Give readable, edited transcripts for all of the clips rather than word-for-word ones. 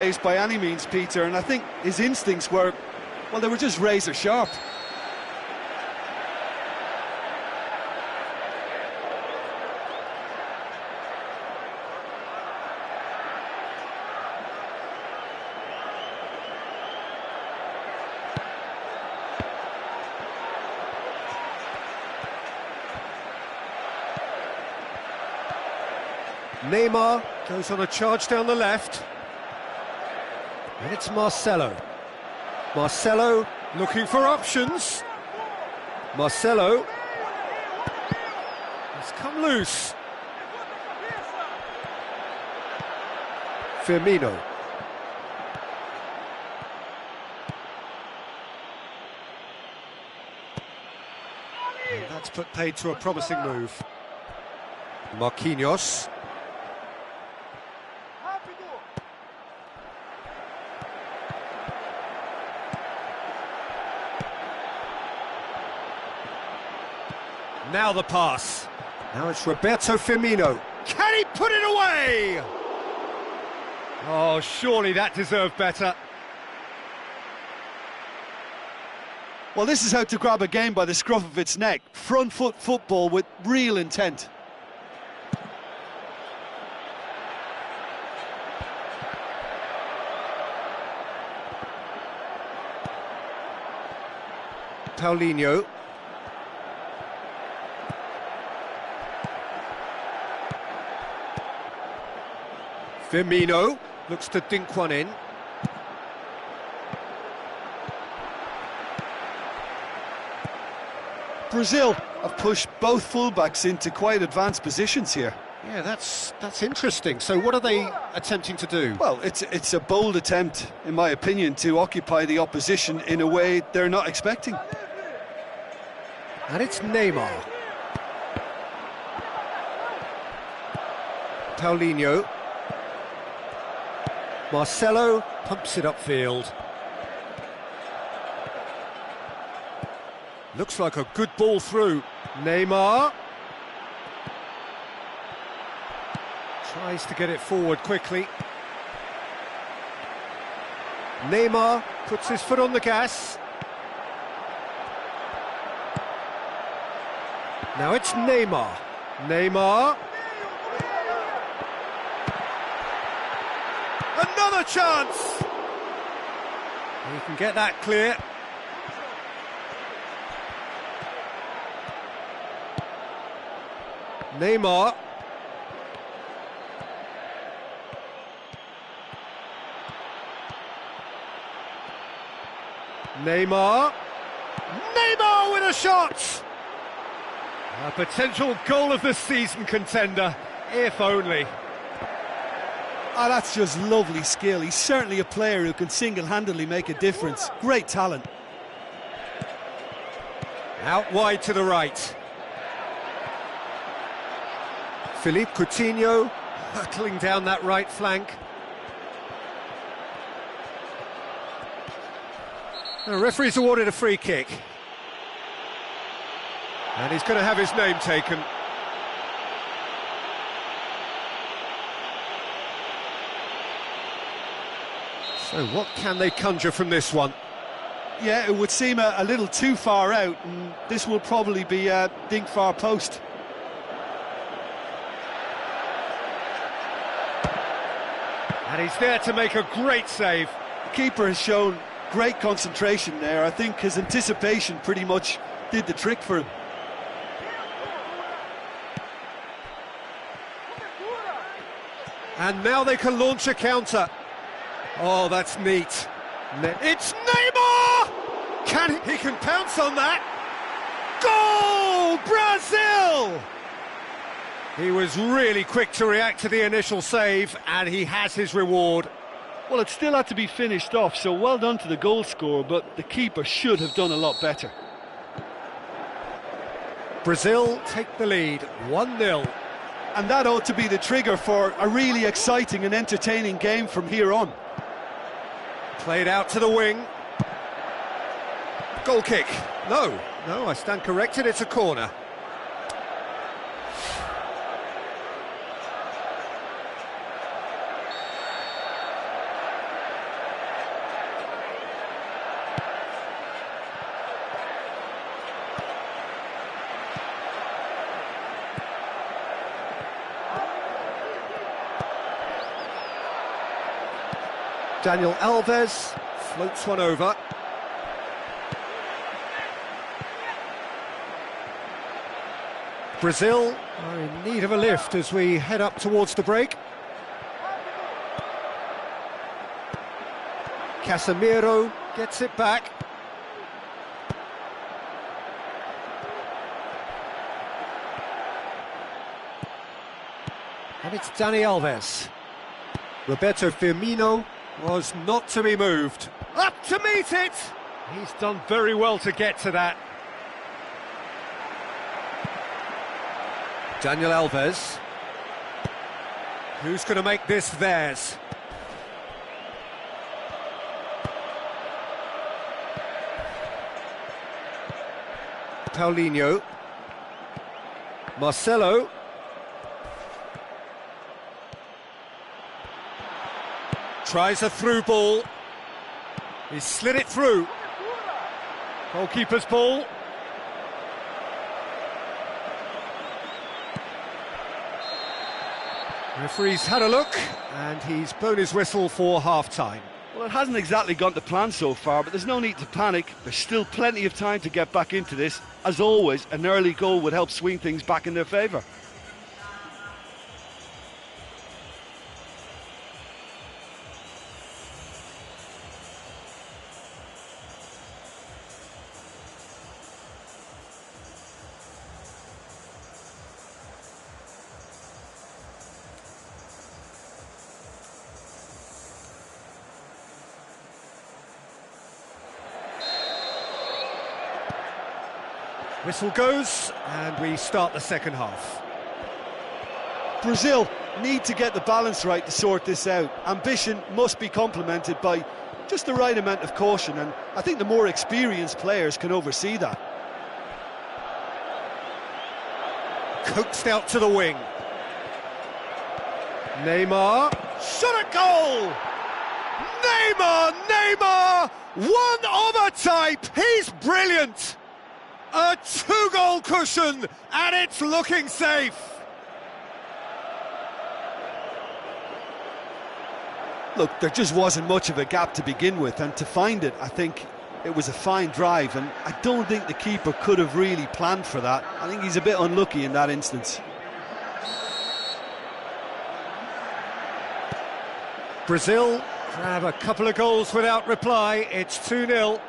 By any means, Peter, and I think his instincts were, well, they were just razor sharp. Neymar goes on a charge down the left. And it's Marcelo. Marcelo looking for options. Marcelo has come loose. Firmino. And that's put paid to a promising move. Marquinhos. Now the pass. Now it's Roberto Firmino. Can he put it away? Oh, surely that deserved better. Well, this is how to grab a game by the scruff of its neck. Front foot football with real intent. Paulinho. Firmino looks to dink one in. Brazil have pushed both fullbacks into quite advanced positions here. Yeah, that's interesting. So what are they attempting to do? Well, it's a bold attempt, in my opinion, to occupy the opposition in a way they're not expecting. And it's Neymar. Paulinho. Marcelo pumps it upfield. Looks like a good ball through. Neymar tries to get it forward quickly. Neymar puts his foot on the gas. Now it's Neymar. Neymar. Another chance! He can get that clear. Neymar. Neymar. Neymar with a shot! A potential goal of the season contender, if only. Oh, that's just lovely skill. He's certainly a player who can single-handedly make a difference. Great talent. Out wide to the right. Philippe Coutinho hurtling down that right flank. The referee's awarded a free kick. And he's going to have his name taken. So what can they conjure from this one? Yeah, it would seem a little too far out, and this will probably be a dink far post. And he's there to make a great save. The keeper has shown great concentration there. I think his anticipation pretty much did the trick for him. And now they can launch a counter. Oh, that's neat. It's Neymar! He can pounce on that. Goal! Brazil! He was really quick to react to the initial save, and he has his reward. Well, it still had to be finished off, so well done to the goal scorer, but the keeper should have done a lot better. Brazil take the lead, 1-0. And that ought to be the trigger for a really exciting and entertaining game from here on. Played out to the wing. Goal kick. No, I stand corrected, it's a corner. Daniel Alves floats one over. Brazil are in need of a lift as we head up towards the break. Casemiro gets it back. And it's Dani Alves. Roberto Firmino was not to be moved. Up to meet it! He's done very well to get to that. Daniel Alves. Who's going to make this theirs? Paulinho. Marcelo. Tries a through ball. He slid it through. Goalkeeper's ball. Referee's had a look, and he's blown his whistle for half-time. Well, it hasn't exactly gone to plan so far, but there's no need to panic. There's still plenty of time to get back into this. As always, an early goal would help swing things back in their favour. Whistle goes, and we start the second half. Brazil need to get the balance right to sort this out. Ambition must be complemented by just the right amount of caution, and I think the more experienced players can oversee that. Coaxed out to the wing. Neymar, shot at goal! Neymar! One of a type, he's brilliant! A two-goal cushion, and it's looking safe. Look, there just wasn't much of a gap to begin with, and to find it, I think it was a fine drive, and I don't think the keeper could have really planned for that. I think he's a bit unlucky in that instance. Brazil grab a couple of goals without reply. It's 2-0.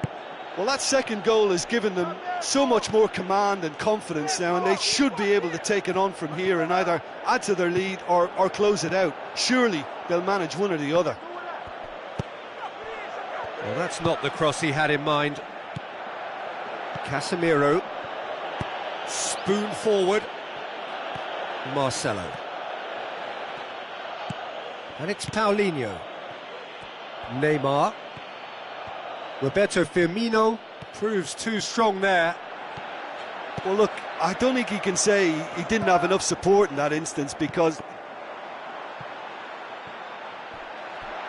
Well, that second goal has given them so much more command and confidence now, and they should be able to take it on from here and either add to their lead or close it out. Surely they'll manage one or the other. Well, that's not the cross he had in mind. Casemiro. Spoon forward. Marcelo. And it's Paulinho. Neymar. Roberto Firmino proves too strong there. Well, look, I don't think he can say he didn't have enough support in that instance, because...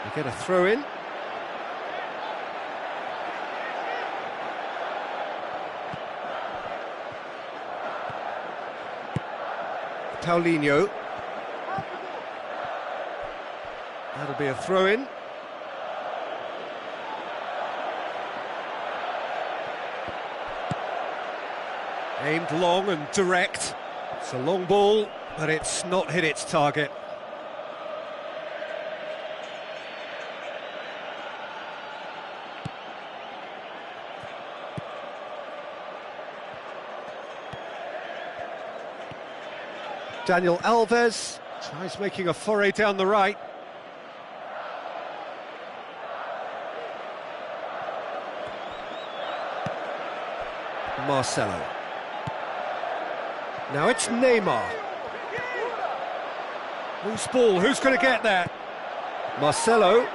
We get a throw in. Paulinho. That'll be a throw in. Aimed long and direct. It's a long ball, but it's not hit its target. Daniel Alves tries making a foray down the right. Marcelo. Now it's Neymar. Loose ball, who's going to get that? Marcelo.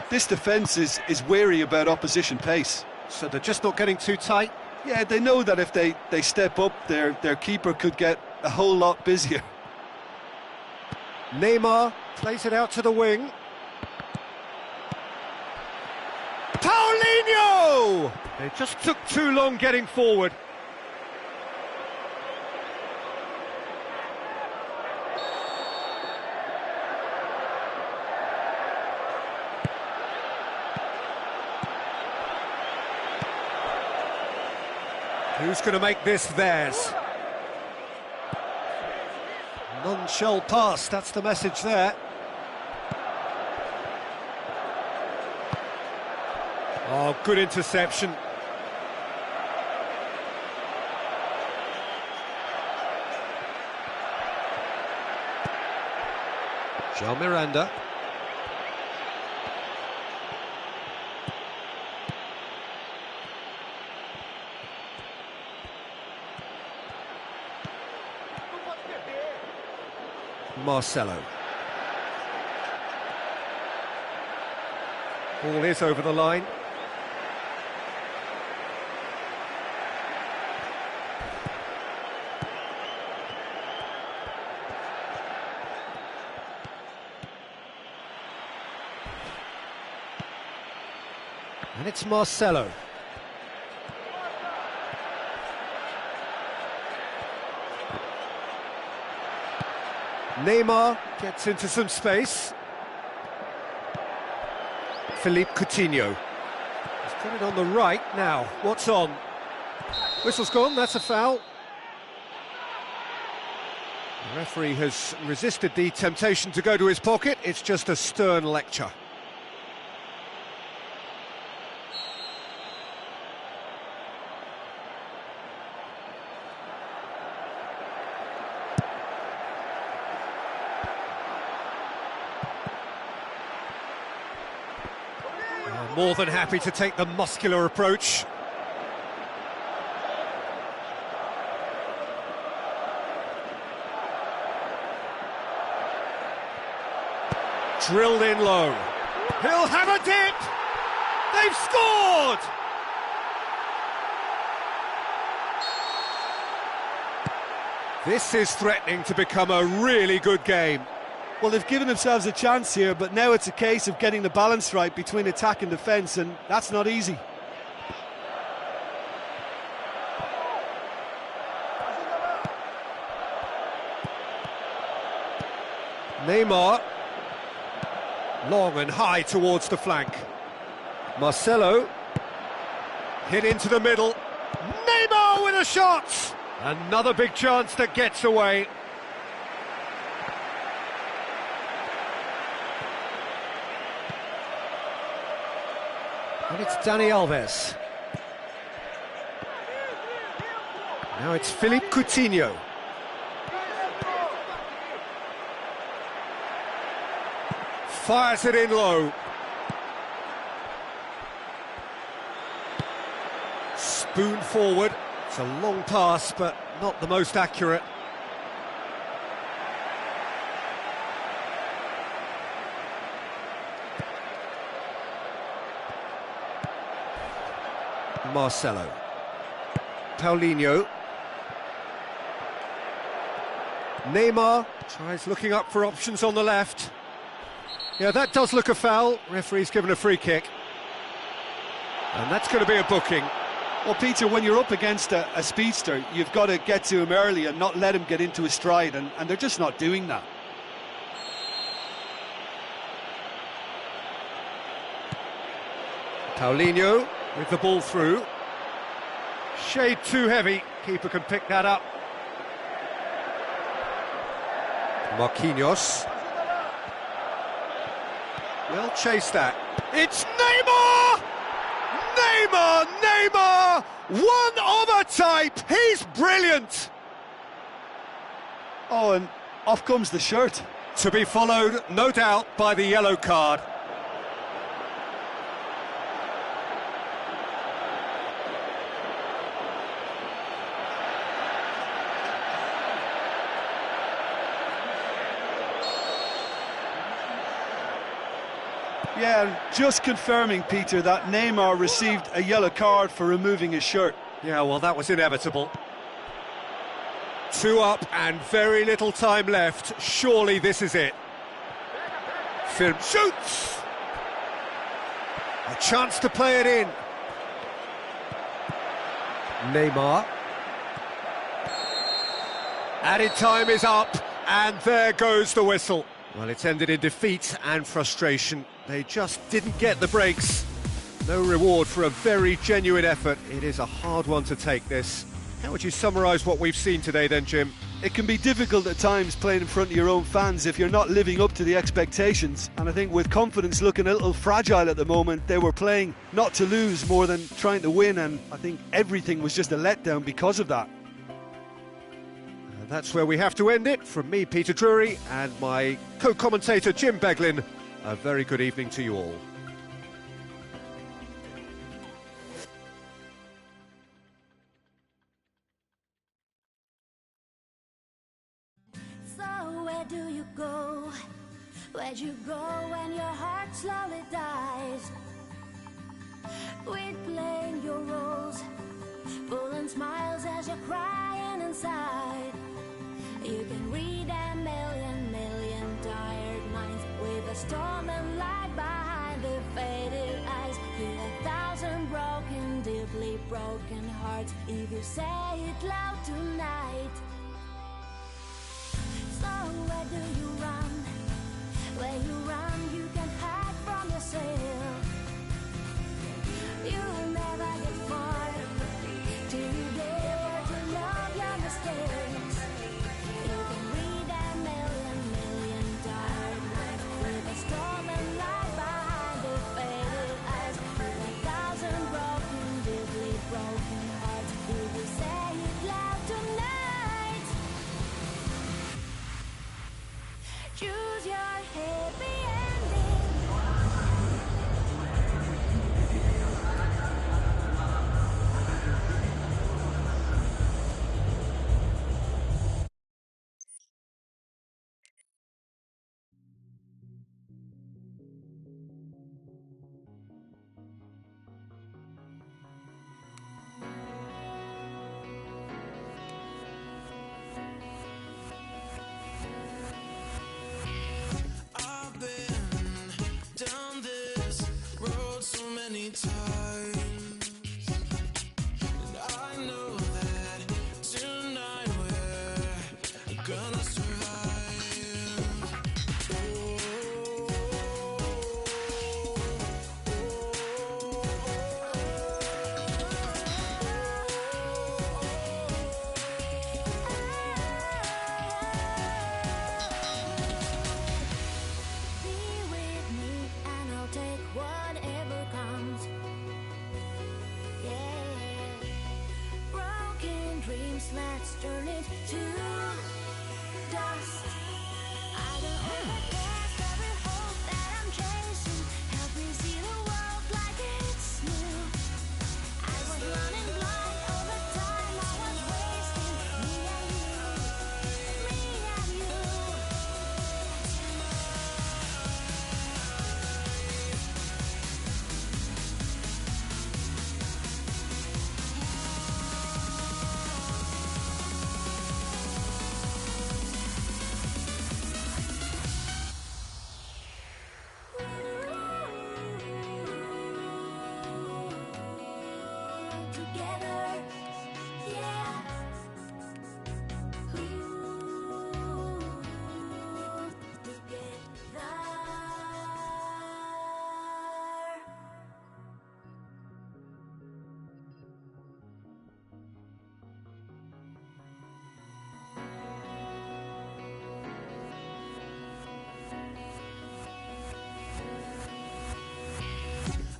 This defence is wary about opposition pace. So they're just not getting too tight? Yeah, they know that if they step up, their keeper could get a whole lot busier. Neymar plays it out to the wing. Paulinho! They just took too long getting forward. Who's going to make this theirs? None shall pass, that's the message there. Oh, good interception. Jean Miranda. Marcelo. Ball is over the line. And it's Marcelo. Neymar gets into some space. Philippe Coutinho. He's put it on the right now. What's on? Whistle's gone, that's a foul. The referee has resisted the temptation to go to his pocket. It's just a stern lecture. More than happy to take the muscular approach. Drilled in low. He'll have a dip! They've scored! This is threatening to become a really good game. Well, they've given themselves a chance here, but now it's a case of getting the balance right between attack and defence, and that's not easy. Neymar. Long and high towards the flank. Marcelo. Hit into the middle. Neymar with a shot! Another big chance that gets away. And it's Dani Alves. Now it's Philippe Coutinho. Fires it in low. Spoon forward. It's a long pass, but not the most accurate. Marcelo. Paulinho. Neymar tries looking up for options on the left. Yeah, that does look a foul. Referee's given a free kick. And that's going to be a booking. Well, Peter, when you're up against a speedster, you've got to get to him early and not let him get into his stride, and they're just not doing that. Paulinho with the ball through. Shade too heavy. Keeper can pick that up. Marquinhos. Well, chase that. It's Neymar! Neymar! Neymar! One of a type! He's brilliant! Oh, and off comes the shirt. To be followed, no doubt, by the yellow card. Yeah, just confirming, Peter, that Neymar received a yellow card for removing his shirt. Yeah, well, that was inevitable. 2 up and very little time left. Surely this is it. Film shoots! A chance to play it in. Neymar. Added time is up, and there goes the whistle. Well, it's ended in defeat and frustration. They just didn't get the breaks. No reward for a very genuine effort. It is a hard one to take, this. How would you summarise what we've seen today then, Jim? It can be difficult at times playing in front of your own fans if you're not living up to the expectations. And I think with confidence looking a little fragile at the moment, they were playing not to lose more than trying to win, and I think everything was just a letdown because of that. And that's where we have to end it. From me, Peter Drury, and my co-commentator, Jim Beglin, a very good evening to you all. Do you go? Where'd you go when your heart slowly dies? With playing your roles, pulling smiles as you're crying inside. You can read a million tired minds with a storm and light behind the faded eyes. Feel 1,000 broken, deeply broken hearts if you say it loud tonight. So where do you run? Where you run, you can hide from yourself. You'll never get far till you dare to love your mistakes. You can read a million tired minds with a storm and light behind the faded eyes. With 1,000 broken, deeply broken hearts, if you say it loud tonight. Choose your happy ending. Times, and I know that tonight we're gonna survive. Be with me and I'll take whatever comes. Broken dreams, let's turn it to dust. I don't overcast every hope that I'm chasing. Help me see the world like it's new. I was running blind all the time I was wasting. Me and you, me and you. Together, yeah.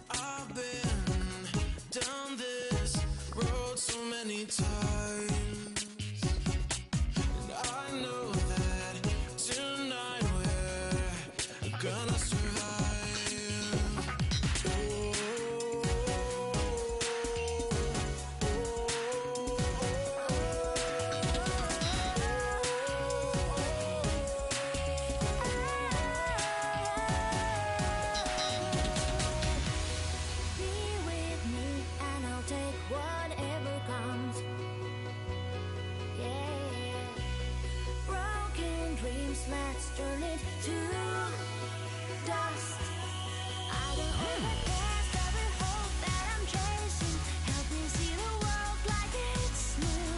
I've been down this road so many times, and I know that tonight we're gonna survive. Be with me and I'll take whatever comes. Yeah. Broken dreams, let's turn it to dust. I don't overcast every hope that I'm chasing. Help me see the world like it's new.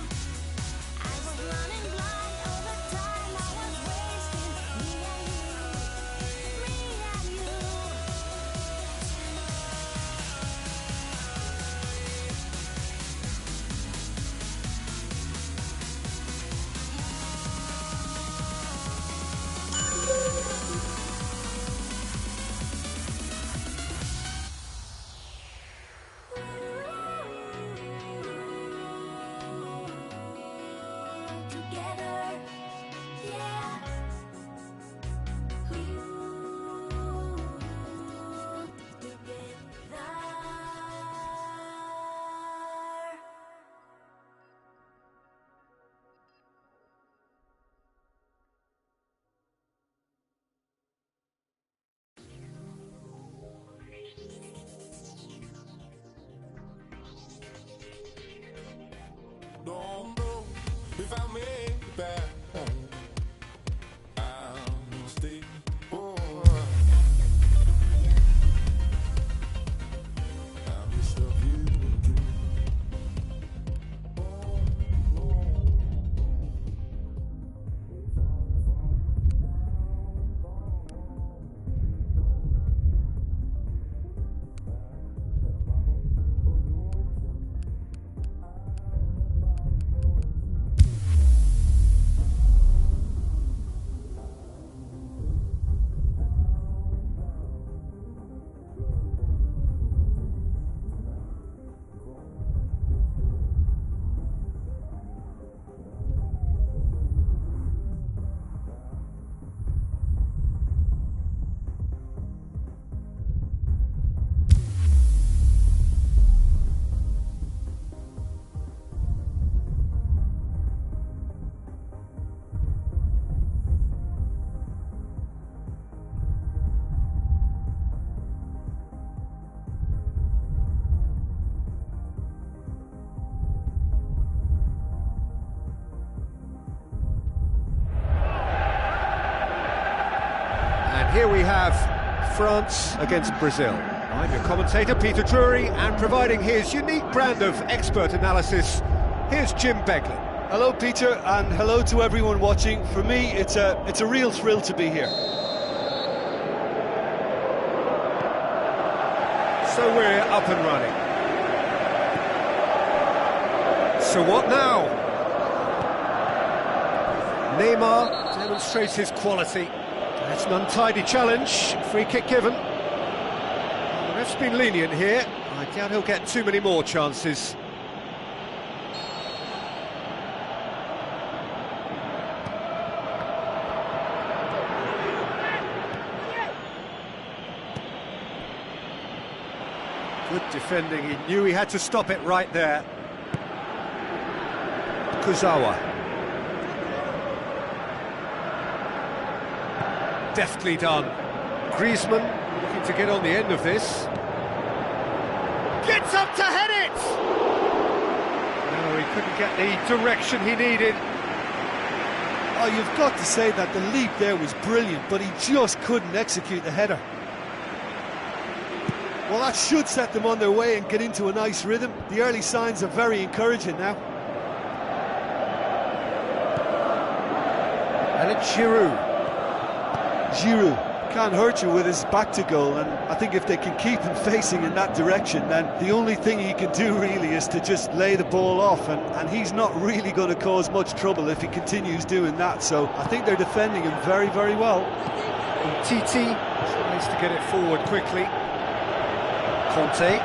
I was running blind all the time I was wasting. Me and you, me and you. Here we have France against Brazil. I'm your commentator, Peter Drury, and providing his unique brand of expert analysis, here's Jim Beglin. Hello, Peter, and hello to everyone watching. For me, it's a real thrill to be here. So we're up and running. So what now? Neymar demonstrates his quality. That's an untidy challenge, free kick given. The ref's been lenient here. I doubt he'll get too many more chances. Good defending, he knew he had to stop it right there. Kuzawa. Deftly done. Griezmann looking to get on the end of this. Gets up to head it! No, he couldn't get the direction he needed. Oh, you've got to say that the leap there was brilliant, but he just couldn't execute the header. Well, that should set them on their way and get into a nice rhythm. The early signs are very encouraging now. And it's Giroud. Giroud can't hurt you with his back to goal, and I think if they can keep him facing in that direction, then the only thing he can do really is to just lay the ball off, and he's not really going to cause much trouble if he continues doing that. So I think they're defending him very, very well. And Titi tries to get it forward quickly. Conte.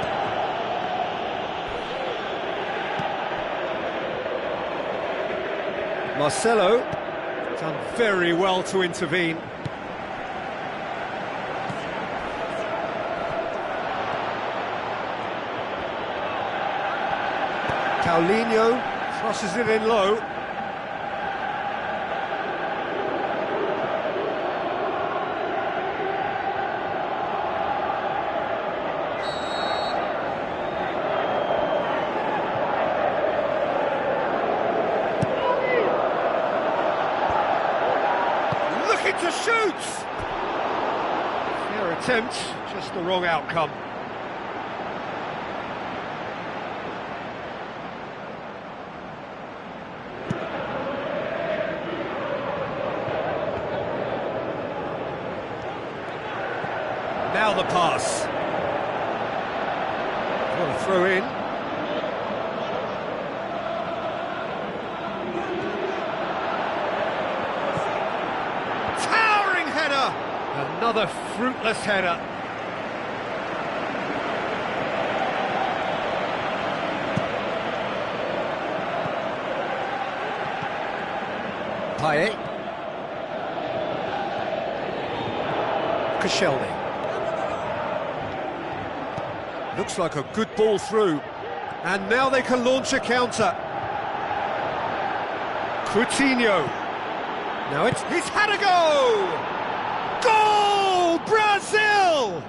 Marcelo done very well to intervene. Paulinho crosses it in low. To shoot! Fair attempt, just the wrong outcome. Now the pass. What a throw in. Another fruitless header. Payet. Koscielny. Looks like a good ball through. And now they can launch a counter. Coutinho. Now he's had a go! Goal! Brazil!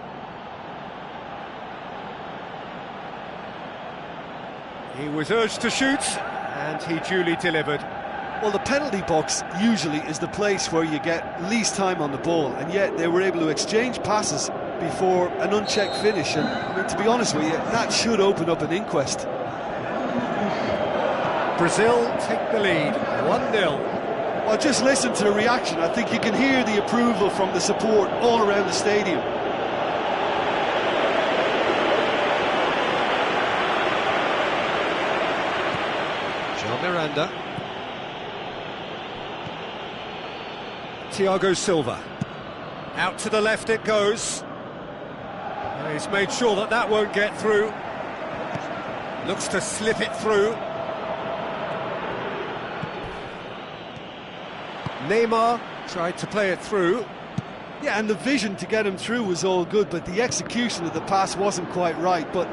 He was urged to shoot, and he duly delivered. Well, the penalty box usually is the place where you get least time on the ball, and yet they were able to exchange passes before an unchecked finish, and I mean, to be honest with you, that should open up an inquest. Brazil take the lead, 1-0. Well, just listen to the reaction. I think you can hear the approval from the support all around the stadium. Jean Miranda. Thiago Silva. Out to the left it goes. He's made sure that that won't get through. Looks to slip it through. Neymar tried to play it through. Yeah, and the vision to get him through was all good, but the execution of the pass wasn't quite right. But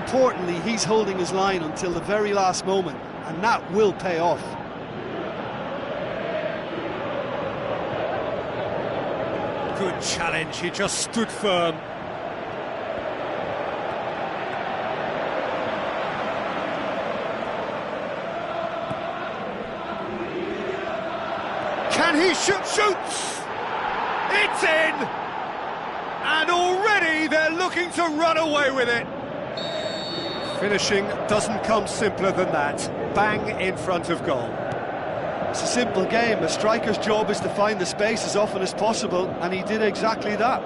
importantly, he's holding his line until the very last moment, and that will pay off. Good challenge, he just stood firm. Can he shoot? Shoots! It's in! And already they're looking to run away with it. Finishing doesn't come simpler than that. Bang in front of goal. It's a simple game. A striker's job is to find the space as often as possible, and he did exactly that.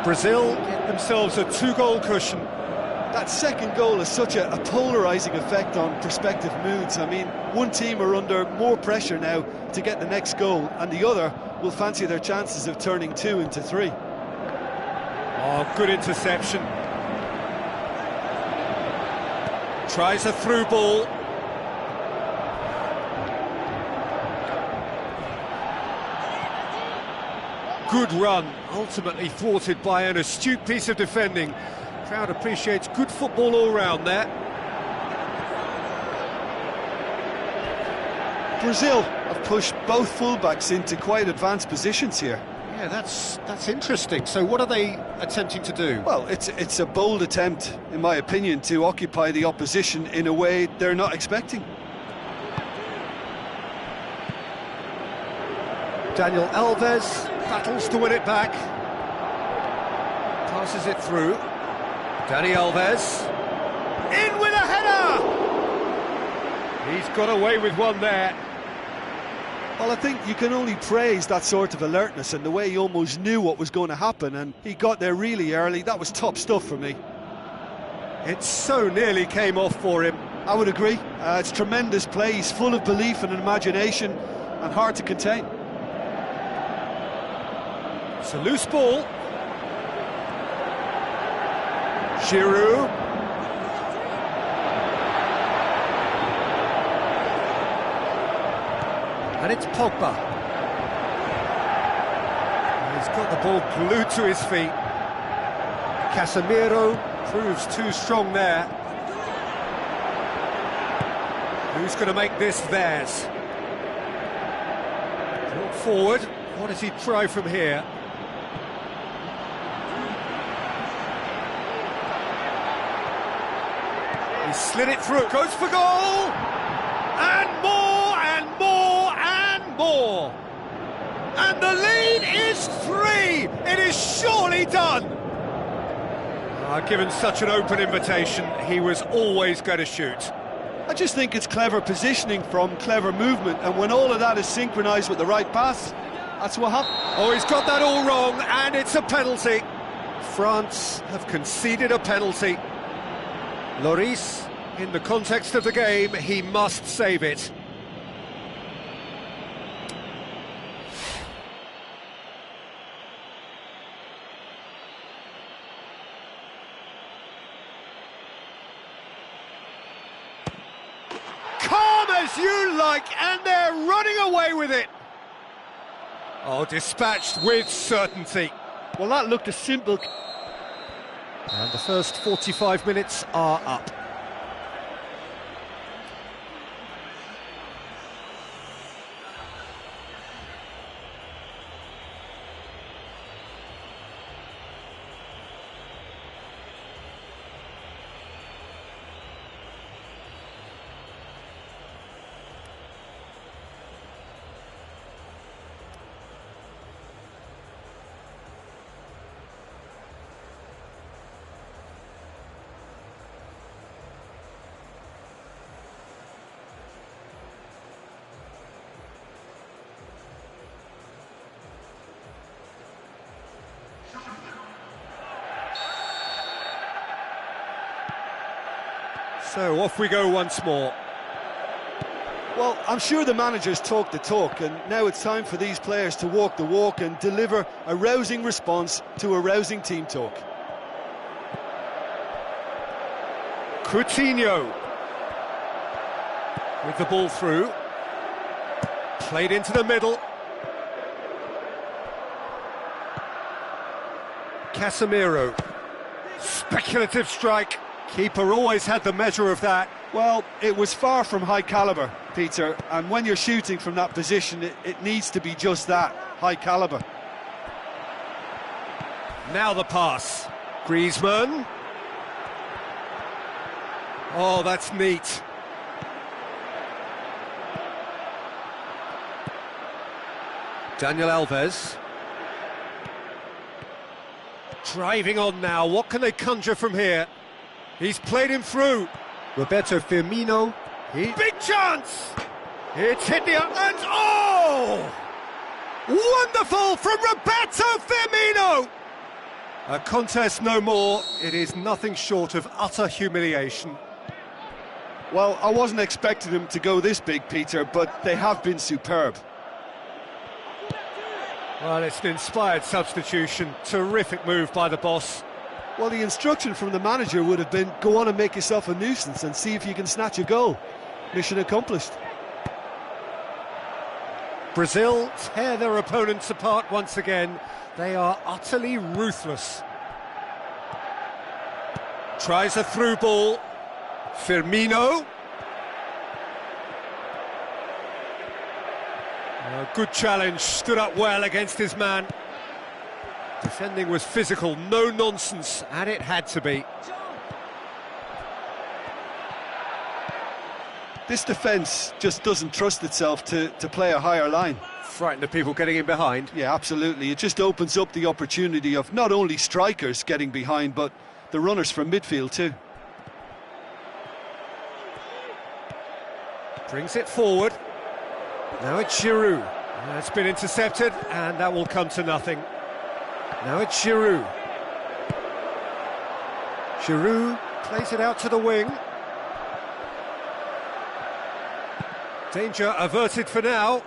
Brazil get themselves a 2-goal cushion. That second goal has such a polarising effect on prospective moods. I mean, one team are under more pressure now to get the next goal, and the other will fancy their chances of turning 2 into 3. Oh, good interception. Tries a through ball. Good run, ultimately thwarted by an astute piece of defending. Crowd appreciates good football all round there. Brazil have pushed both fullbacks into quite advanced positions here. Yeah, that's interesting. So what are they attempting to do? Well, it's a bold attempt, in my opinion, to occupy the opposition in a way they're not expecting. Daniel Alves battles to win it back. Passes it through. Dani Alves. In with a header! He's got away with one there. Well, I think you can only praise that sort of alertness and the way he almost knew what was going to happen, and he got there really early. That was top stuff for me. It so nearly came off for him. I would agree. It's tremendous play. He's full of belief and imagination and hard to contain. It's a loose ball. Giroud. And it's Pogba. He's got the ball glued to his feet. Casemiro proves too strong there. Who's going to make this theirs? Brought forward. What does he try from here? He slid it through. Goes for goal! And more, and more, and more! And the lead is 3! It is surely done! Given such an open invitation, he was always going to shoot. I just think it's clever positioning from clever movement, and when all of that is synchronised with the right pass, that's what happened. Oh, he's got that all wrong, and it's a penalty. France have conceded a penalty. Lloris, in the context of the game, he must save it. Calm as you like, and they're running away with it. Oh, dispatched with certainty. Well, that looked a simple... And the first 45 minutes are up. So off we go once more. Well, I'm sure the managers talk the talk, and now it's time for these players to walk the walk and deliver a rousing response to a rousing team talk. Coutinho with the ball through. Played into the middle. Casemiro. Speculative strike. Keeper always had the measure of that. Well, it was far from high calibre, Peter, and when you're shooting from that position, it needs to be just that, high calibre. Now the pass. Griezmann. Oh, that's neat. Daniel Alves. Driving on now, what can they conjure from here? He's played him through. Roberto Firmino. Big chance! It's hit the... and oh! Wonderful from Roberto Firmino! A contest no more. It is nothing short of utter humiliation. Well, I wasn't expecting them to go this big, Peter, but they have been superb. Well, it's an inspired substitution. Terrific move by the boss. Well, the instruction from the manager would have been, go on and make yourself a nuisance and see if you can snatch a goal. Mission accomplished. Brazil tear their opponents apart once again. They are utterly ruthless. Tries a through ball. Firmino. A good challenge, stood up well against his man. Defending was physical, no nonsense, and it had to be. This defence just doesn't trust itself to play a higher line. Frightened of people getting in behind. Yeah, absolutely. It just opens up the opportunity of not only strikers getting behind, but the runners from midfield too. Brings it forward. Now it's Giroud. That's been intercepted, and that will come to nothing. Now it's Giroud. Giroud plays it out to the wing. Danger averted for now.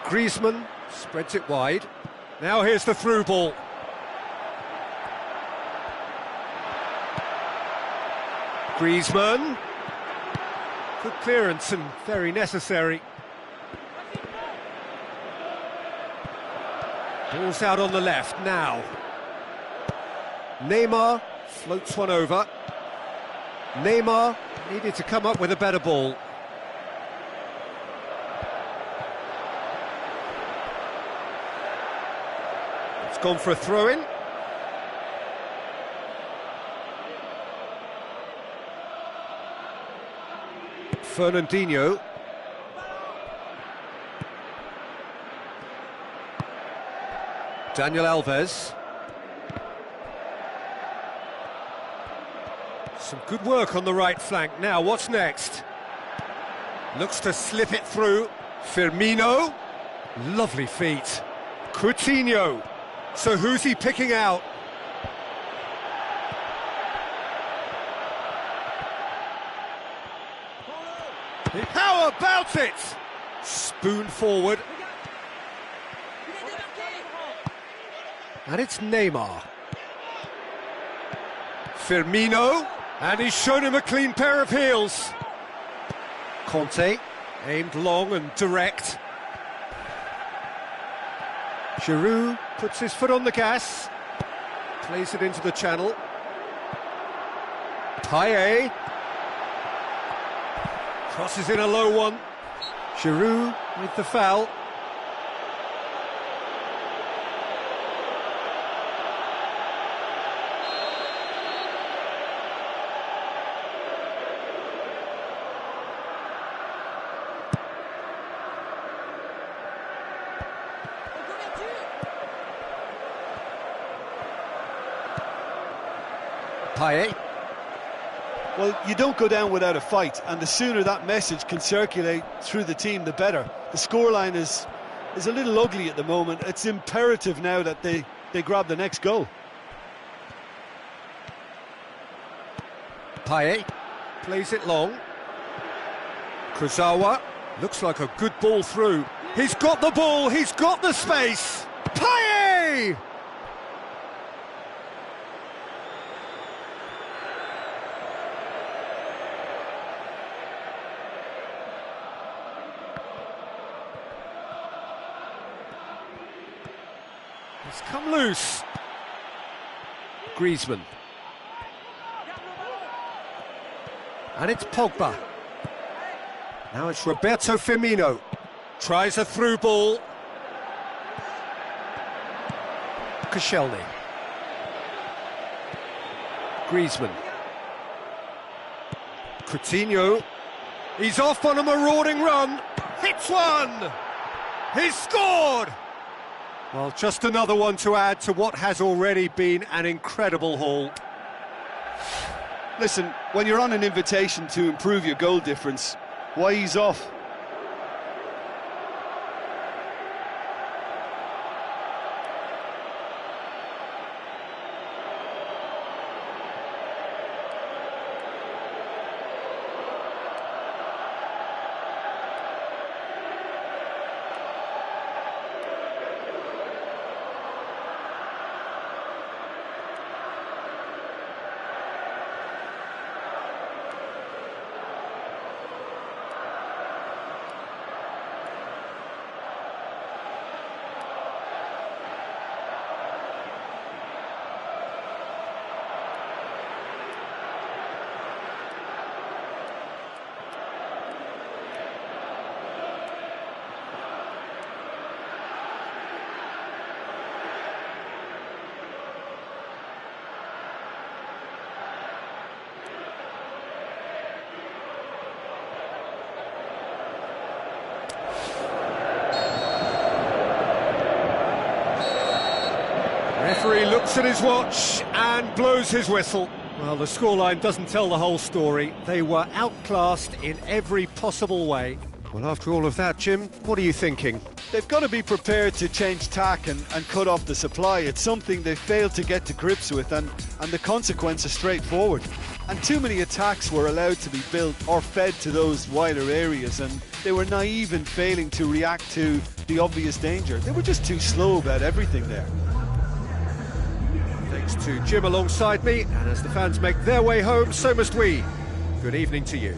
Griezmann spreads it wide. Now here's the through ball. Griezmann. Good clearance and very necessary. Ball's out on the left now. Neymar floats one over. Neymar needed to come up with a better ball. It's gone for a throw-in. Fernandinho. Daniel Alves. Some good work on the right flank. Now, what's next? Looks to slip it through. Firmino. Lovely feet. Coutinho. So who's he picking out? How about it? Spoon forward. And it's Neymar. Firmino. And he's shown him a clean pair of heels. Conte, aimed long and direct. Giroud puts his foot on the gas. Plays it into the channel. Payet. Crosses in a low one. Giroud with the foul. Payet. Well, you don't go down without a fight, and the sooner that message can circulate through the team, the better. The scoreline is a little ugly at the moment. It's imperative now that they grab the next goal. Payet plays it long. Kurzawa looks like a good ball through. He's got the ball, he's got the space. Payet! It's come loose. Griezmann. And it's Pogba. Now it's Roberto Firmino. Tries a through ball. Koscielny. Griezmann. Coutinho. He's off on a marauding run. Hits one! He's scored! Well, just another one to add to what has already been an incredible haul. Listen, when you're on an invitation to improve your goal difference, why ease off? Referee looks at his watch and blows his whistle. Well, the scoreline doesn't tell the whole story. They were outclassed in every possible way. Well, after all of that, Jim, what are you thinking? They've got to be prepared to change tack and cut off the supply. It's something they failed to get to grips with, and the consequence is straightforward. And too many attacks were allowed to be built or fed to those wider areas, and they were naive in failing to react to the obvious danger. They were just too slow about everything there. Thanks to Jim alongside me, and as the fans make their way home, so must we. Good evening to you.